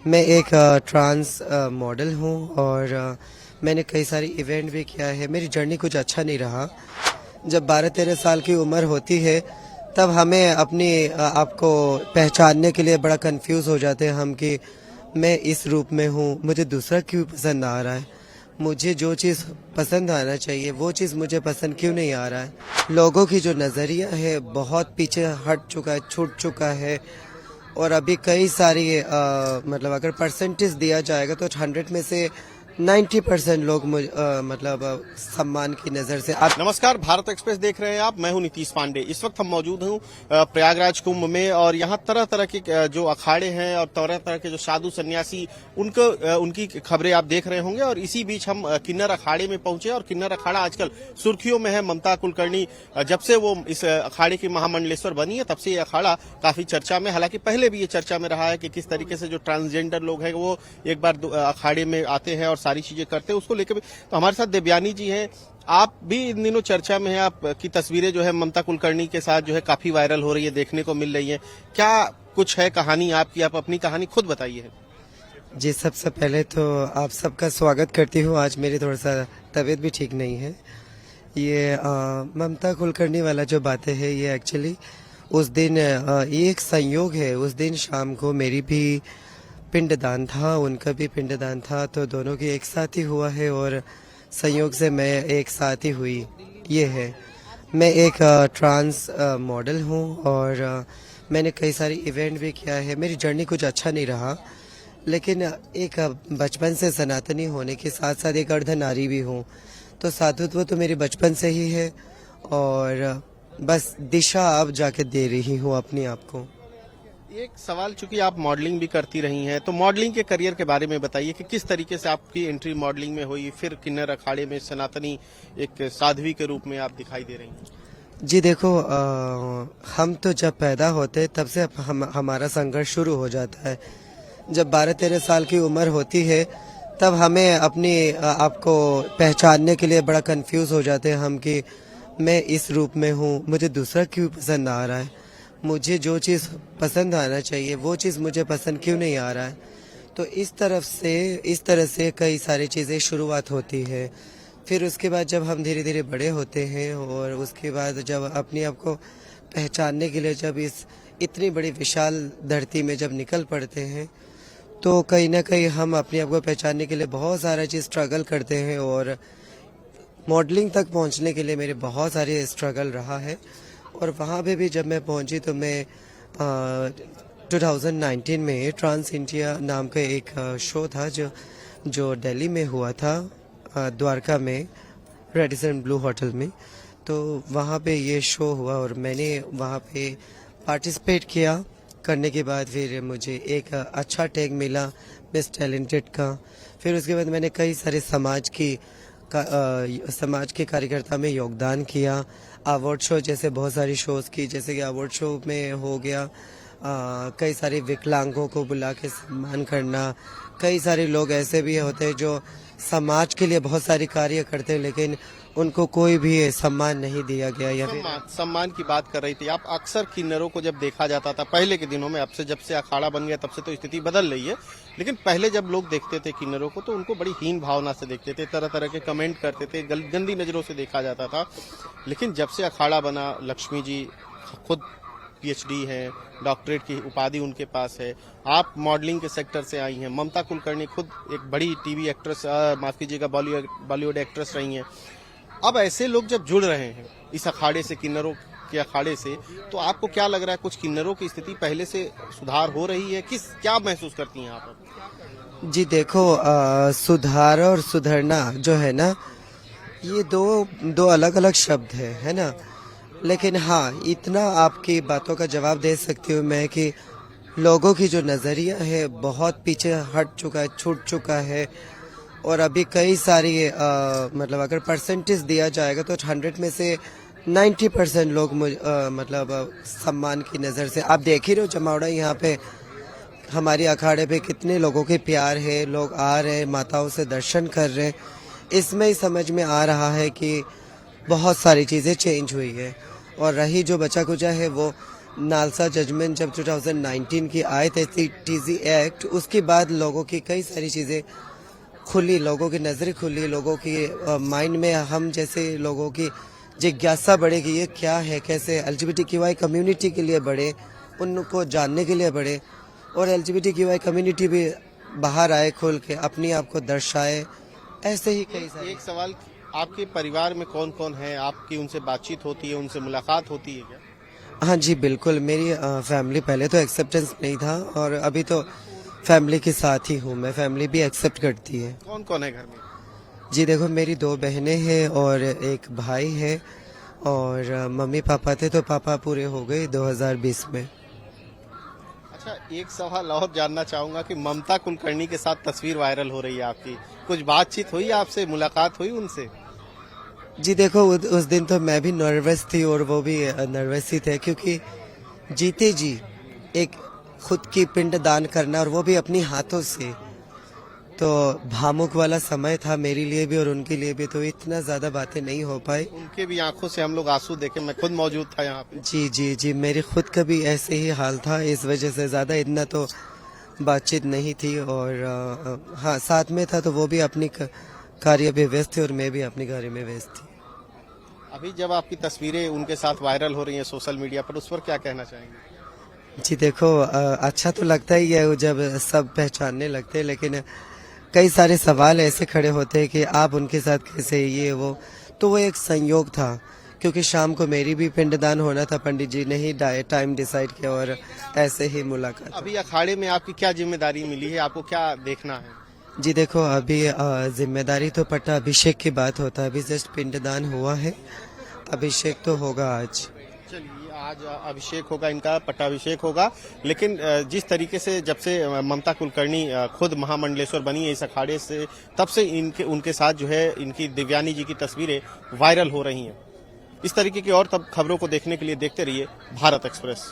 मैं एक trans model हूँ और मैंने कई सारी इवेंट भी किया है। मेरी जर्नी कुछ अच्छा नहीं रहा। जब 12-13 साल की उम्र होती है तब हमें अपनी आपको पहचानने के लिए बड़ा कंफ्यूज हो जाते हैं हम कि मैं इस रूप में हूँ, मुझे दूसरा क्यों पसंद आ रहा है, मुझे जो चीज़ पसंद आना चाहिए वो चीज़ मुझे पसंद क्यों नहीं आ रहा है। लोगों की जो नज़रिया है बहुत पीछे हट चुका है, छूट चुका है। और अभी कई सारी मतलब अगर परसेंटेज दिया जाएगा तो 100 में से 90% लोग मतलब सम्मान की नज़र से आप। नमस्कार, भारत एक्सप्रेस देख रहे हैं आप। मैं हूं नीतीश पांडे। इस वक्त हम मौजूद हूं प्रयागराज कुंभ में और यहां तरह तरह के जो अखाड़े हैं और तरह तरह के जो साधु सन्यासी उनकी खबरें आप देख रहे होंगे। और इसी बीच हम किन्नर अखाड़े में पहुंचे और किन्नर अखाड़ा आजकल सुर्खियों में है। ममता कुलकर्णी जब से वो इस अखाड़े की महामंडलेश्वर बनी है तब से ये अखाड़ा काफी चर्चा में, हालांकि पहले भी ये चर्चा में रहा है कि किस तरीके से जो ट्रांसजेंडर लोग हैं वो एक बार अखाड़े में आते हैं और सारी चीजें करते हैं, उसको लेकर भी। तो हमारे साथ देवयानी जी हैं, आप भी इन दिनों चर्चा में हैं। आपकी तस्वीरें जो है ममता कुलकर्णी के साथ जो है काफी वायरल हो रही है, देखने को मिल रही है। क्या कुछ है कहानी आपकी, आप अपनी कहानी खुद बताइए। जी, सबसे पहले तो आप सबका स्वागत करती हूँ। आज मेरी थोड़ा सा तबीयत भी ठीक नहीं है। ये ममता कुलकर्णी वाला जो बातें है ये एक्चुअली उस दिन ये एक संयोग है। उस दिन शाम को मेरी भी पिंडदान था, उनका भी पिंडदान था, तो दोनों की एक साथ ही हुआ है और संयोग से मैं एक साथ ही हुई। ये है, मैं एक ट्रांस मॉडल हूँ और मैंने कई सारी इवेंट भी किया है। मेरी जर्नी कुछ अच्छा नहीं रहा, लेकिन एक बचपन से सनातनी होने के साथ साथ एक अर्धनारी भी हूँ, तो साधुत्व तो मेरी बचपन से ही है और बस दिशा अब जाके दे रही हूँ अपनी आप को। एक सवाल, चूंकि आप मॉडलिंग भी करती रही हैं, तो मॉडलिंग के करियर के बारे में बताइए कि किस तरीके से आपकी एंट्री मॉडलिंग में हुई, फिर किन्नर अखाड़े में सनातनी एक साध्वी के रूप में आप दिखाई दे रही हैं। जी देखो, हम तो जब पैदा होते तब से हमारा संघर्ष शुरू हो जाता है। जब 12-13 साल की उम्र होती है तब हमें अपनी आपको पहचानने के लिए बड़ा कंफ्यूज हो जाते हैं हम कि मैं इस रूप में हूँ, मुझे दूसरा क्यों पसंद आ रहा है, मुझे जो चीज़ पसंद आना चाहिए वो चीज़ मुझे पसंद क्यों नहीं आ रहा है। तो इस तरह से कई सारी चीज़ें शुरुआत होती है। फिर उसके बाद जब हम धीरे धीरे बड़े होते हैं और उसके बाद जब अपने आप को पहचानने के लिए जब इस इतनी बड़ी विशाल धरती में जब निकल पड़ते हैं तो कहीं ना कहीं हम अपने आप को पहचानने के लिए बहुत सारा चीज़ स्ट्रगल करते हैं। और मॉडलिंग तक पहुंचने के लिए मेरे बहुत सारे स्ट्रगल रहा है। और वहाँ पे भी जब मैं पहुंची तो मैं 2019 में ट्रांस इंडिया नाम का एक शो था जो दिल्ली में हुआ था, द्वारका में रेडिसन ब्लू होटल में। तो वहाँ पे ये शो हुआ और मैंने वहाँ पे पार्टिसिपेट किया। करने के बाद फिर मुझे एक अच्छा टैग मिला बेस्ट टैलेंटेड का। फिर उसके बाद मैंने कई सारे समाज के कार्यकर्ता में योगदान किया। अवार्ड शो जैसे बहुत सारी शोज़ की, जैसे कि अवार्ड शो में हो गया कई सारे विकलांगों को बुला के सम्मान करना। कई सारे लोग ऐसे भी होते हैं जो समाज के लिए बहुत सारे कार्य करते हैं लेकिन उनको कोई भी सम्मान नहीं दिया गया। या फिर सम्मान की बात कर रही थी आप। अक्सर किन्नरों को जब देखा जाता था पहले के दिनों में, अब से जब से अखाड़ा बन गया तब से तो स्थिति बदल रही है, लेकिन पहले जब लोग देखते थे किन्नरों को तो उनको बड़ी हीन भावना से देखते थे, तरह तरह के कमेंट करते थे, गंदी नजरों से देखा जाता था। लेकिन जब से अखाड़ा बना, लक्ष्मी जी खुद पीएचडी हैं, डॉक्टरेट की उपाधि उनके पास है, आप मॉडलिंग के सेक्टर से आई हैं, ममता कुलकर्णी खुद एक बड़ी टीवी एक्ट्रेस, माफ कीजिएगा बॉलीवुड एक्ट्रेस रही हैं। अब ऐसे लोग जब जुड़ रहे हैं इस अखाड़े से, किन्नरों के अखाड़े से, तो आपको क्या लग रहा है, कुछ किन्नरों की स्थिति पहले से सुधार हो रही है? क्या महसूस करती हैं आप? जी देखो, सुधार और सुधरना जो है ना, ये दो अलग अलग शब्द है ना। लेकिन हाँ, इतना आपकी बातों का जवाब दे सकती हूँ मैं कि लोगों की जो नज़रिया है बहुत पीछे हट चुका है, छूट चुका है। और अभी कई सारी मतलब अगर परसेंटेज दिया जाएगा तो 100 में से 90% लोग मतलब सम्मान की नज़र से आप देख ही रहे हो। जमावड़ा यहाँ पे हमारी अखाड़े पे कितने लोगों के प्यार है, लोग आ रहे हैं, माताओं से दर्शन कर रहे हैं। इसमें ही समझ में आ रहा है कि बहुत सारी चीज़ें चेंज हुई है। और रही जो बचा कुचा है वो नालसा जजमेंट जब 2019 की आए थे टीजी एक्ट, उसके बाद लोगों की कई सारी चीज़ें खुली, लोगों की नज़रें खुली, लोगों की माइंड में हम जैसे लोगों की जिज्ञासा बढ़े कि ये क्या है, कैसे LGBTQI कम्युनिटी के लिए बढ़े, उनको जानने के लिए बढ़े, और LGBTQI कम्युनिटी भी बाहर आए, खुल के अपनी आप को दर्शाए। ऐसे ही कई सारे। एक सवाल, आपके परिवार में कौन कौन है? आपकी उनसे बातचीत होती है, उनसे मुलाकात होती है क्या? हाँ जी बिल्कुल, मेरी फैमिली पहले तो एक्सेप्टेंस नहीं था, और अभी तो फैमिली के साथ ही हूँ मैं, फैमिली भी एक्सेप्ट करती है। कौन कौन है घर में? जी देखो, मेरी 2 बहनें हैं और एक भाई है, और मम्मी पापा थे तो पापा पूरे हो गए 2020 में। अच्छा, एक सवाल और जानना चाहूंगा कि ममता कुलकर्णी के साथ तस्वीर वायरल हो रही है आपकी, कुछ बातचीत हुई आपसे, मुलाकात हुई उनसे? जी देखो, उस दिन तो मैं भी नर्वस थी और वो भी नर्वस ही थे, क्योंकि जीते जी एक खुद की पिंड दान करना, और वो भी अपनी हाथों से, तो भावुक वाला समय था मेरे लिए भी और उनके लिए भी, तो इतना ज्यादा बातें नहीं हो पाई। उनके भी आंखों से हम लोग आंसू देखे, मैं खुद मौजूद था यहाँ पे। जी जी जी, मेरे खुद का भी ऐसे ही हाल था, इस वजह से ज्यादा इतना तो बातचीत नहीं थी, और हाँ साथ में था तो वो भी अपनी कार्य में व्यस्त थे और मैं भी अपने कार्य में व्यस्त थी। अभी जब आपकी तस्वीरें उनके साथ वायरल हो रही हैं सोशल मीडिया पर, उस पर क्या कहना चाहेंगे? जी देखो, अच्छा तो लगता ही है जब सब पहचानने लगते हैं, लेकिन कई सारे सवाल ऐसे खड़े होते हैं कि आप उनके साथ कैसे, ये वो, तो वो एक संयोग था, क्योंकि शाम को मेरी भी पिंडदान होना था, पंडित जी ने ही टाइम डिसाइड किया और ऐसे ही मुलाकात। अभी अखाड़े में आपकी क्या जिम्मेदारी मिली है, आपको क्या देखना है? जी देखो, अभी जिम्मेदारी तो पट्टा अभिषेक की बात होता है, अभी जस्ट पिंडदान हुआ है, अभिषेक तो होगा आज। चलिए, आज अभिषेक होगा, इनका पट्टाभिषेक होगा, लेकिन जिस तरीके से जब से ममता कुलकर्णी खुद महामंडलेश्वर बनी है इस अखाड़े से, तब से इनके उनके साथ जो है इनकी दिव्यानी जी की तस्वीरें वायरल हो रही हैं। इस तरीके की और तब खबरों को देखने के लिए देखते रहिए भारत एक्सप्रेस।